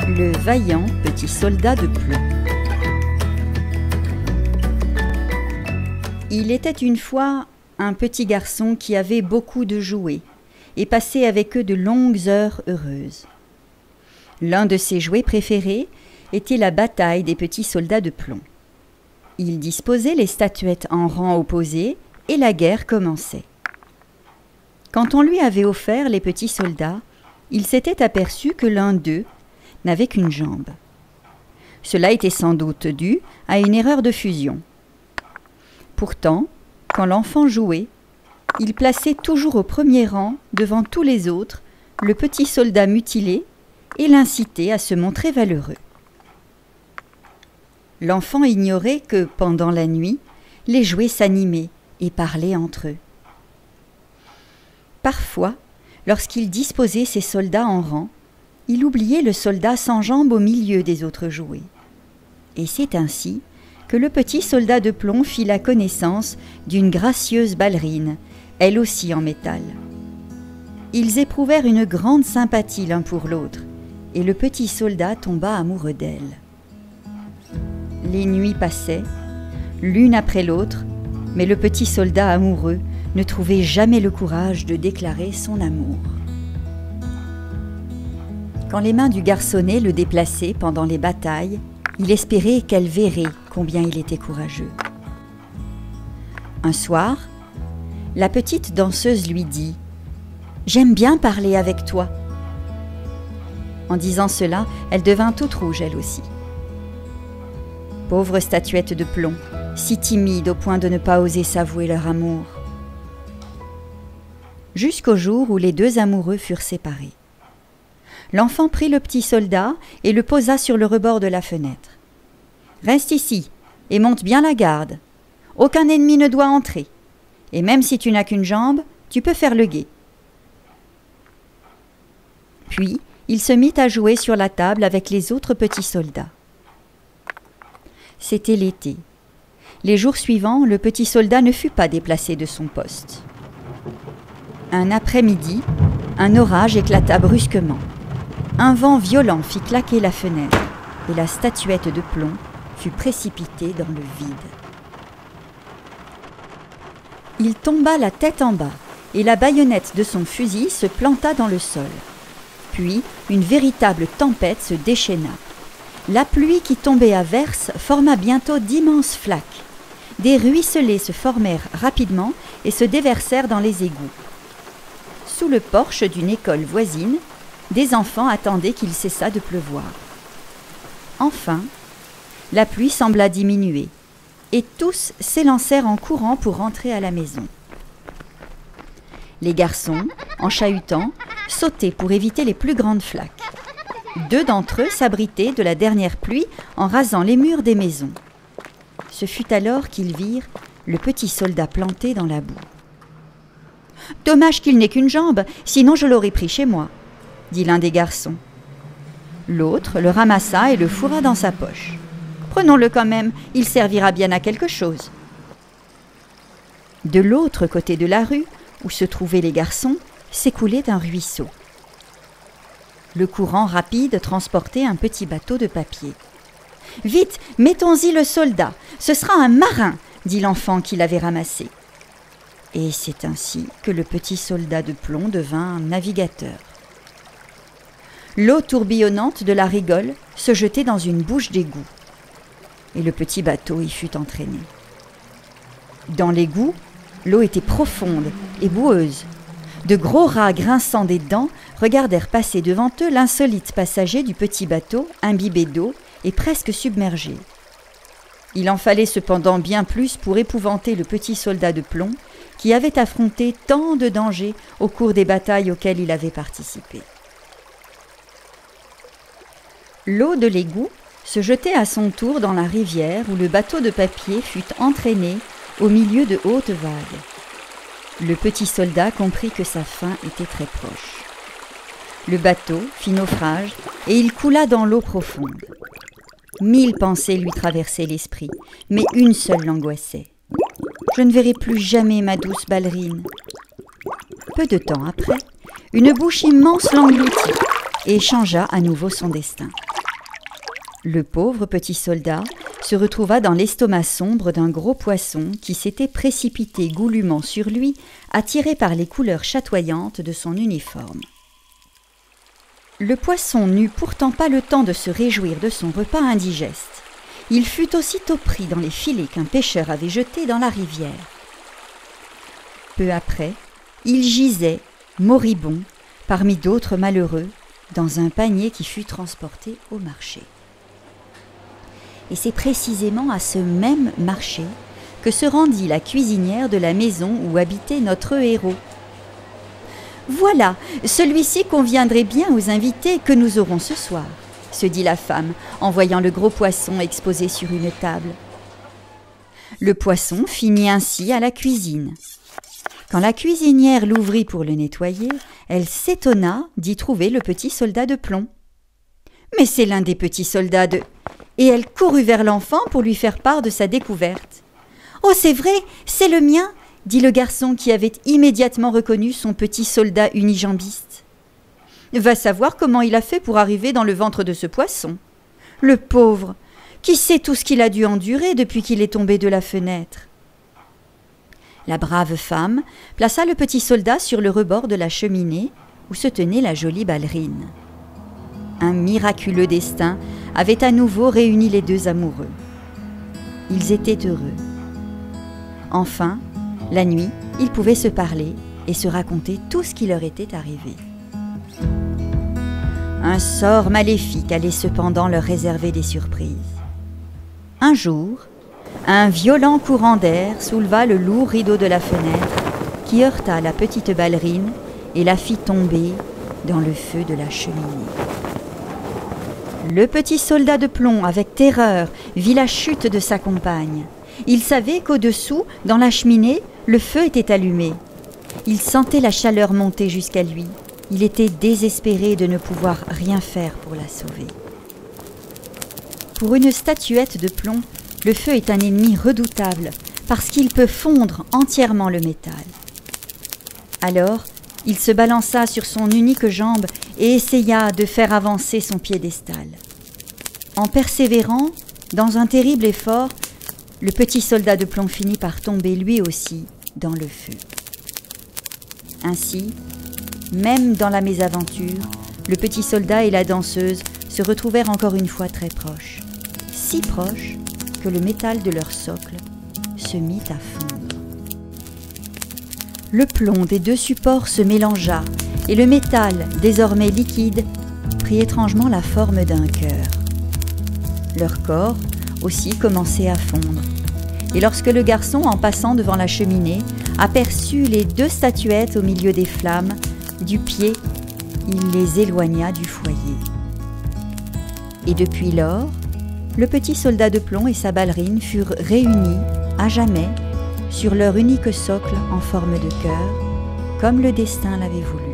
Le vaillant petit soldat de plomb. Il était une fois un petit garçon qui avait beaucoup de jouets et passait avec eux de longues heures heureuses. L'un de ses jouets préférés était la bataille des petits soldats de plomb. Il disposait les statuettes en rang opposé et la guerre commençait. Quand on lui avait offert les petits soldats, il s'était aperçu que l'un d'eux n'avait qu'une jambe. Cela était sans doute dû à une erreur de fusion. Pourtant, quand l'enfant jouait, il plaçait toujours au premier rang, devant tous les autres, le petit soldat mutilé et l'incitait à se montrer valeureux. L'enfant ignorait que, pendant la nuit, les jouets s'animaient et parlaient entre eux. Parfois, lorsqu'il disposait ses soldats en rang, il oubliait le soldat sans jambes au milieu des autres jouets. Et c'est ainsi que le petit soldat de plomb fit la connaissance d'une gracieuse ballerine, elle aussi en métal. Ils éprouvèrent une grande sympathie l'un pour l'autre, et le petit soldat tomba amoureux d'elle. Les nuits passaient, l'une après l'autre, mais le petit soldat amoureux ne trouvait jamais le courage de déclarer son amour. Quand les mains du garçonnet le déplaçaient pendant les batailles, il espérait qu'elle verrait combien il était courageux. Un soir, la petite danseuse lui dit « J'aime bien parler avec toi ». En disant cela, elle devint toute rouge elle aussi. Pauvre statuette de plomb, si timide au point de ne pas oser s'avouer leur amour. Jusqu'au jour où les deux amoureux furent séparés. L'enfant prit le petit soldat et le posa sur le rebord de la fenêtre. « Reste ici et monte bien la garde. Aucun ennemi ne doit entrer. Et même si tu n'as qu'une jambe, tu peux faire le guet. » Puis, il se mit à jouer sur la table avec les autres petits soldats. C'était l'été. Les jours suivants, le petit soldat ne fut pas déplacé de son poste. Un après-midi, un orage éclata brusquement. Un vent violent fit claquer la fenêtre et la statuette de plomb fut précipitée dans le vide. Il tomba la tête en bas et la baïonnette de son fusil se planta dans le sol. Puis, une véritable tempête se déchaîna. La pluie qui tombait à verse forma bientôt d'immenses flaques. Des ruisselets se formèrent rapidement et se déversèrent dans les égouts. Sous le porche d'une école voisine, des enfants attendaient qu'il cessât de pleuvoir. Enfin, la pluie sembla diminuer, et tous s'élancèrent en courant pour rentrer à la maison. Les garçons, en chahutant, sautaient pour éviter les plus grandes flaques. 2 d'entre eux s'abritaient de la dernière pluie en rasant les murs des maisons. Ce fut alors qu'ils virent le petit soldat planté dans la boue. « Dommage qu'il n'ait qu'une jambe, sinon je l'aurais pris chez moi », dit l'un des garçons. L'autre le ramassa et le fourra dans sa poche. « Prenons-le quand même, il servira bien à quelque chose. » De l'autre côté de la rue, où se trouvaient les garçons, s'écoulait un ruisseau. Le courant rapide transportait un petit bateau de papier. « Vite, mettons-y le soldat, ce sera un marin !» dit l'enfant qui l'avait ramassé. Et c'est ainsi que le petit soldat de plomb devint navigateur. L'eau tourbillonnante de la rigole se jetait dans une bouche d'égout, et le petit bateau y fut entraîné. Dans l'égout, l'eau était profonde et boueuse. De gros rats grinçant des dents regardèrent passer devant eux l'insolite passager du petit bateau, imbibé d'eau et presque submergé. Il en fallait cependant bien plus pour épouvanter le petit soldat de plomb qui avait affronté tant de dangers au cours des batailles auxquelles il avait participé. L'eau de l'égout se jetait à son tour dans la rivière où le bateau de papier fut entraîné au milieu de hautes vagues. Le petit soldat comprit que sa fin était très proche. Le bateau fit naufrage et il coula dans l'eau profonde. 1000 pensées lui traversaient l'esprit, mais une seule l'angoissait. « Je ne verrai plus jamais ma douce ballerine. » Peu de temps après, une bouche immense l'engloutit, et changea à nouveau son destin. Le pauvre petit soldat se retrouva dans l'estomac sombre d'un gros poisson qui s'était précipité goulûment sur lui, attiré par les couleurs chatoyantes de son uniforme. Le poisson n'eut pourtant pas le temps de se réjouir de son repas indigeste. Il fut aussitôt pris dans les filets qu'un pêcheur avait jetés dans la rivière. Peu après, il gisait, moribond, parmi d'autres malheureux, dans un panier qui fut transporté au marché. Et c'est précisément à ce même marché que se rendit la cuisinière de la maison où habitait notre héros. « Voilà, celui-ci conviendrait bien aux invités que nous aurons ce soir », se dit la femme en voyant le gros poisson exposé sur une table. Le poisson finit ainsi à la cuisine. Quand la cuisinière l'ouvrit pour le nettoyer, elle s'étonna d'y trouver le petit soldat de plomb. « Mais c'est l'un des petits soldats de... » Et elle courut vers l'enfant pour lui faire part de sa découverte. « Oh, c'est vrai, c'est le mien !» dit le garçon qui avait immédiatement reconnu son petit soldat unijambiste. « Va savoir comment il a fait pour arriver dans le ventre de ce poisson. Le pauvre, qui sait tout ce qu'il a dû endurer depuis qu'il est tombé de la fenêtre ?» La brave femme plaça le petit soldat sur le rebord de la cheminée où se tenait la jolie ballerine. Un miraculeux destin avait à nouveau réuni les deux amoureux. Ils étaient heureux. Enfin, la nuit, ils pouvaient se parler et se raconter tout ce qui leur était arrivé. Un sort maléfique allait cependant leur réserver des surprises. Un jour, un violent courant d'air souleva le lourd rideau de la fenêtre qui heurta la petite ballerine et la fit tomber dans le feu de la cheminée. Le petit soldat de plomb, avec terreur, vit la chute de sa compagne. Il savait qu'au-dessous, dans la cheminée, le feu était allumé. Il sentait la chaleur monter jusqu'à lui. Il était désespéré de ne pouvoir rien faire pour la sauver. Pour une statuette de plomb, le feu est un ennemi redoutable parce qu'il peut fondre entièrement le métal. Alors, il se balança sur son unique jambe et essaya de faire avancer son piédestal. En persévérant, dans un terrible effort, le petit soldat de plomb finit par tomber lui aussi dans le feu. Ainsi, même dans la mésaventure, le petit soldat et la danseuse se retrouvèrent encore une fois très proches, si proches que le métal de leur socle se mit à fondre. Le plomb des deux supports se mélangea et le métal, désormais liquide, prit étrangement la forme d'un cœur. Leur corps aussi commençait à fondre. Et lorsque le garçon, en passant devant la cheminée, aperçut les deux statuettes au milieu des flammes, du pied, il les éloigna du foyer. Et depuis lors, le petit soldat de plomb et sa ballerine furent réunis à jamais sur leur unique socle en forme de cœur, comme le destin l'avait voulu.